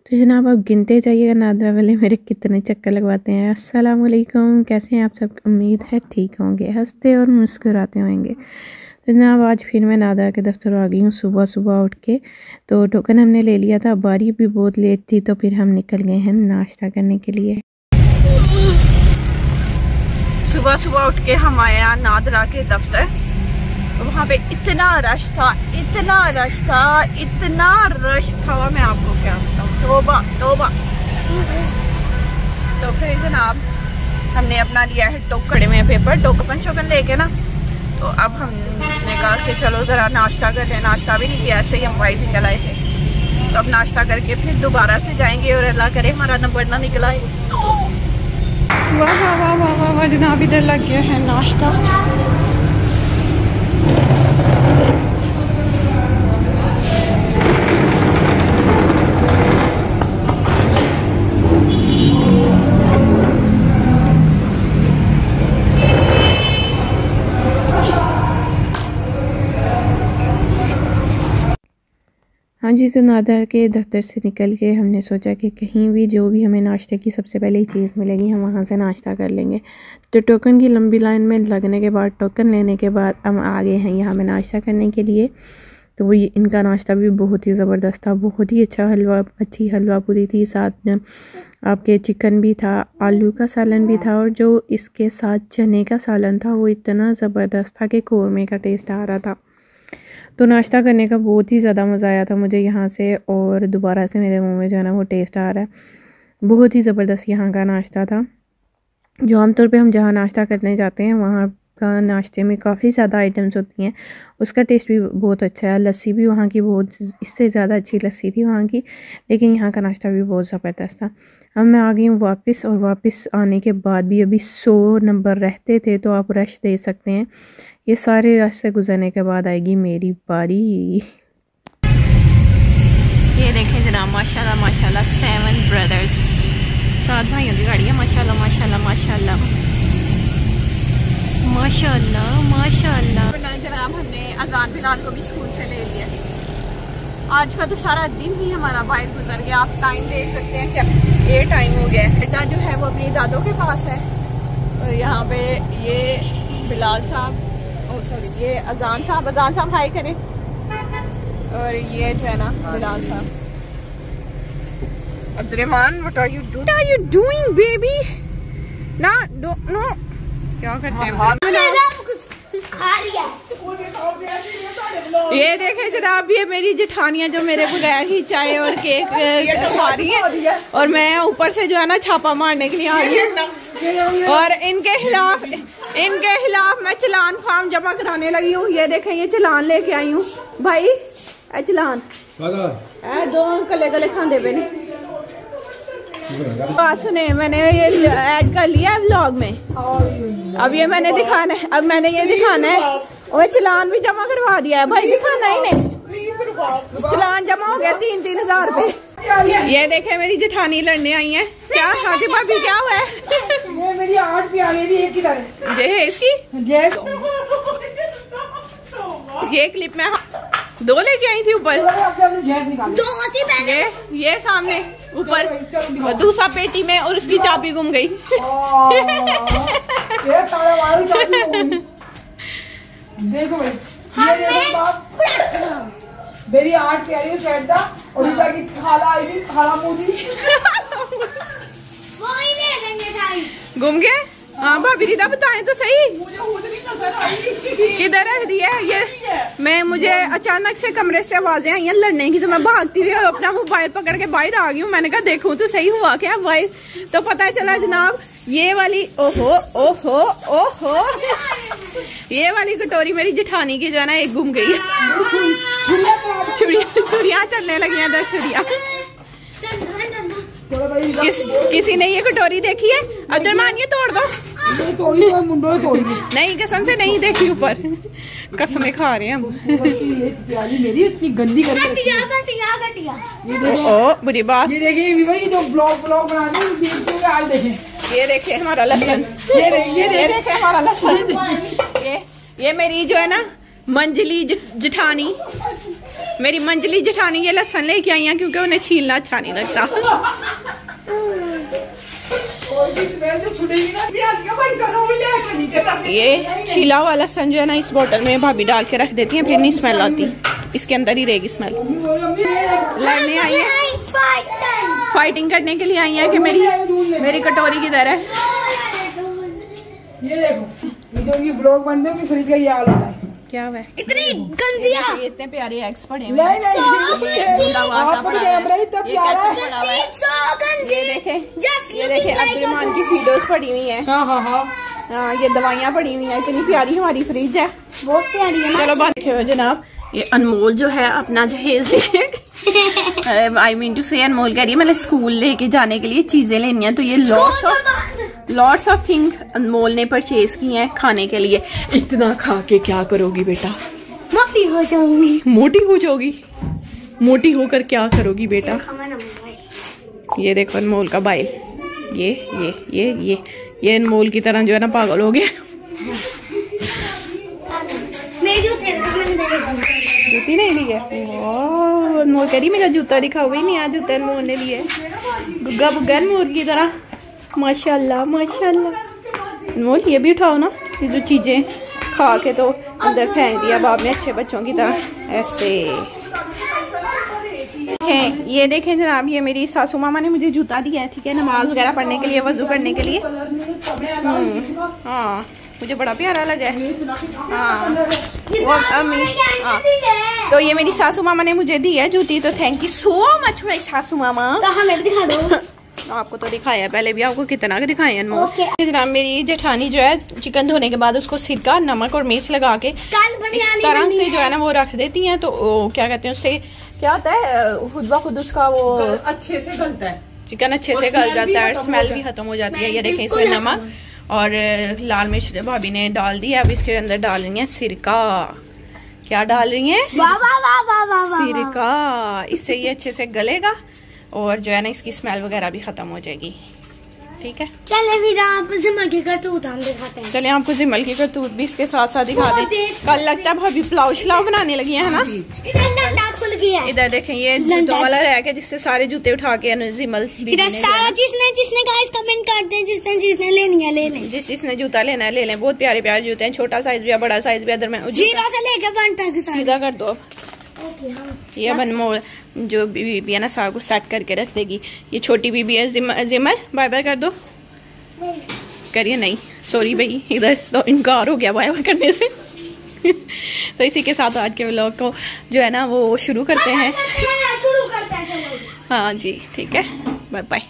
तो जनाब आप गिनते जाइएगा नादरा वाले मेरे कितने चक्कर लगवाते हैं। अस्सलाम वालेकुम, कैसे हैं आप सब? उम्मीद है ठीक होंगे, हंसते और मुस्कुराते होंगे। तो जनाब आज फिर मैं नादरा के दफ्तर आ गई हूँ सुबह सुबह उठ के। तो टोकन हमने ले लिया था, बारी भी बहुत लेट थी, तो फिर हम निकल गए हैं नाश्ता करने के लिए। सुबह सुबह उठ के हम आए नादरा के दफ्तर। वहाँ पे इतना रश था, इतना रश था, इतना रश था, मैं आपको क्या बताऊँ। तौबा तौबा। तो फिर जनाब हमने अपना लिया है टोकरे में पेपर, टोकन शोकन लेके ना। तो अब हमने कहा कि चलो ज़रा नाश्ता कर लें। नाश्ता भी नहीं किया, ऐसे ही हम वाइफ निकल आए थे। तो अब नाश्ता करके फिर दोबारा से जाएंगे और अल्लाह करे हमारा नंबर ना निकल आए। वाह वाह वाह वाह वाह वाह जनाब, इधर लग गया है नाश्ता। हाँ जी, तो नादरा के दफ्तर से निकल के हमने सोचा कि कहीं भी जो भी हमें नाश्ते की सबसे पहले चीज़ मिलेगी हम वहाँ से नाश्ता कर लेंगे। तो टोकन की लंबी लाइन में लगने के बाद, टोकन लेने के बाद हम आ गए हैं यहाँ में नाश्ता करने के लिए। तो वो इनका नाश्ता भी बहुत ही ज़बरदस्त था, बहुत ही अच्छा अच्छी हलवा पूरी थी, साथ में आपके चिकन भी था, आलू का सालन भी था, और जो इसके साथ चने का सालन था वो इतना ज़बरदस्त था कि कौरमे का टेस्ट आ रहा था। तो नाश्ता करने का बहुत ही ज़्यादा मज़ा आया था मुझे यहाँ से, और दोबारा से मेरे मुंह में जो है ना वो टेस्ट आ रहा है। बहुत ही ज़बरदस्त यहाँ का नाश्ता था। जो आमतौर पे हम जहाँ नाश्ता करने जाते हैं वहाँ का नाश्ते में काफ़ी ज़्यादा आइटम्स होती हैं, उसका टेस्ट भी बहुत अच्छा है। लस्सी भी वहाँ की बहुत, इससे ज़्यादा अच्छी लस्सी थी वहाँ की, लेकिन यहाँ का नाश्ता भी बहुत ज़बरदस्त था। अब मैं आ गई हूँ वापस, और वापस आने के बाद भी अभी 100 नंबर रहते थे, तो आप रश दे सकते हैं। ये सारे रश से गुजरने के बाद आएगी मेरी बारी। ये देखें जनाब, माशाल्लाह माशाल्लाह 7 ब्रदर्स, 7 भाइयों की गाड़ी है। माशाल्लाह माशाल्लाह माशाल्लाह माशाल्लाह माशाल्लाह। जनाब हमने अजान बिलाल को भी स्कूल से ले लिया। आज का तो सारा दिन ही हमारा बाहर गुजर गया। आप टाइम देख सकते हैं कि ये टाइम हो गया है। बेटा जो है वो अपनी दादों के पास है, और यहाँ पे ये बिलाल साहब, सॉरी ये अजान साहब हाई करें, और ये जो है ना बिलाल साहब। Abdurrahman, what are you doing baby? ना नो क्या करते हैं? ये देखे जनाब, ये मेरी जेठानियां जो मेरे बगैर ही चाय और केक खा रही है, और मैं ऊपर से जो है ना छापा मारने के लिए आ रही हूँ, और इनके खिलाफ मैं चलान फार्म जमा कराने लगी हूँ। ये देखें, ये चलान लेके आई हूँ भाई, चलान दो कले गले खांदे पे नहीं। बात सुने, मैंने ये ऐड कर लिया है व्लॉग में। अब ये मैंने दिखाना है, अब मैंने ये दिखाना है, और चलान भी जमा करवा दिया है भाई, दिखाना ही नहीं। चलान जमा हो गया 3-3 हज़ार रुपए। ये देखे मेरी जेठानी लड़ने आई है। क्या हाजी भाभी क्या हुआ है? ये मेरी 8 भी आ गई थी, एक किधर है इसकी? ये क्लिप में 2 लेके आई थी ऊपर, ये सामने ऊपर, और दूसरा पेटी में, और उसकी चाबी गुम गई। देखो भाई, मेरी 8 प्यारी सेट था, और इधर की खाला आई थी, खाला मुझी गुम गया। हाँ भाभी रीता बताएं तो सही, किधर रख दिया ये? मुझे अचानक से कमरे से आवाजें आई हैं लड़ने की, तो मैं भागती हुई अपना मोबाइल पकड़ के बाहर आ गई हूँ। मैंने कहा देखूं तो सही हुआ क्या भाई। तो पता चला जनाब ये वाली, ओहो ओहो ओहो, ये वाली कटोरी मेरी जेठानी की जो है ना एक गुम गई। छुरियां चलने लगी हैं इधर, छुरियां। किसी ने ये कटोरी देखी है? अब्दुर्रहमान ये तोड़ दो। नहीं, कसम से नहीं देखी, ऊपर कसमें खा रहे हैं हम। मेरी इतनी गंदी ओ बुरी बात। ये देखिए जो ब्लॉग बना रहे हैं, ये देखे हमारा लहसुन, ये देखे हमारा लहसुन। ये मेरी जो है ना मंजली जेठानी, मेरी मंजली जेठानी ये लहसन लेके आई हैं क्योंकि उन्हें छीलना अच्छा नहीं लगता। ये छीला हुआ लहसन जो है ना इस बोतल में भाभी डाल के रख देती हैं, फिर नहीं स्मेल आती, इसके अंदर ही रहेगी स्मेल। लड़ने आई है, फाइटिंग करने के लिए आई है कि मेरी कटोरी किधर है। ये देखो ये जो ये ब्लॉग बनते हैं कि फ्रिज का ये हाल होता है। क्या हुआ? इतनी गंदिया, ये इतने प्यारे एग्स पड़े हुए हैं। ये देखे अब्दुलरहमान की वीडियोस पड़ी हुई है। हाँ ये दवाइयाँ पड़ी हुई हैं। इतनी प्यारी हमारी फ्रिज है, बहुत प्यारी है। चलो बात देखिए जनाब, ये अनमोल जो है अपना जहेज आई मीन टू से अनमोल कह रही है मैंने स्कूल लेके जाने के लिए चीजें लेनी है, तो ये लॉट्स ऑफ थिंग अनमोल ने परचेज की हैं खाने के लिए। इतना खा के क्या करोगी बेटा? मोटी हो जाऊंगी। मोटी हो जाओगी? मोटी होकर क्या करोगी बेटा? ये देखो अनमोल का बाइल, ये अनमोल की तरह जो है ना पागल हो गया। जूती नहीं ली है? अनमोल कह रही मेरा जूता दिखाओ, भी नहीं आ जूता अनमोल ने लिए, गुग्गा बुग्गा अनमोल की तरह। माशाल्लाह माशाल्लाह। अनमोल ये भी उठाओ ना, ये जो चीजें खा के तो अंदर फेंक दिया बाप ने अच्छे बच्चों की तरह ऐसे। ये देखें जनाब, ये मेरी सासू मामा ने मुझे जूता दिया है, ठीक है, नमाज वगैरह पढ़ने के लिए, वजू करने के लिए। हाँ मुझे बड़ा प्यारा लगा है। हाँ तो ये मेरी सासू मामा ने मुझे दी है जूती, तो थैंक यू सो मच मेरी सासू मामा। दिखा दो। आपको तो दिखाया पहले भी, आपको कितना दिखाया जनाब। मेरी जेठानी जो है चिकन धोने के बाद उसको सिरका नमक और मिर्च लगा के इस तरह से जो है ना वो रख देती हैं, तो क्या कहते हैं उससे क्या होता है, खुद ब खुद उसका वो अच्छे से गलता है, चिकन अच्छे से गल जाता है, स्मेल भी खत्म हो जाती है। ये देखें इसमें नमक और लाल मिर्च भाभी ने डाल दी है। अब इसके अंदर डाल रही है सिरका। क्या डाल रही है? सिरका। इससे ये अच्छे से गलेगा और जो है ना इसकी स्मेल वगैरह भी खत्म हो जाएगी, ठीक है। चले फिर आप जिमल की करतूत हम दिखाते हैं। चले आपको जिमल की करतूत भी इसके साथ साथ दिखा दे। कल लगता है भाभी पुलाव शलाव बनाने लगी है ना। खुल गया है। इधर देखें ये जूतों वाला रह गया जिससे सारे जूते उठा के जिमल सारा जिसने गाइस कमेंट करते हैं, जिसने लेनी है ले लें, जिसने जूता लेना है ले लें। बहुत प्यारे प्यारे जूते हैं, छोटा साइज भी है बड़ा साइज भी है। जीरो से लेके 1 तक सीधा कर दो। ये अनमोल जो बीबी है ना सारा कुछ सेट करके रख देगी। ये छोटी बीबी है जिमल, बाय बाय कर दो। करिए नहीं, सॉरी भाई, इधर तो इनकार हो गया बाय बाय करने से। तो इसी के साथ आज के व्लॉग को जो है ना वो शुरू करते हैं। हाँ जी ठीक है, बाय बाय।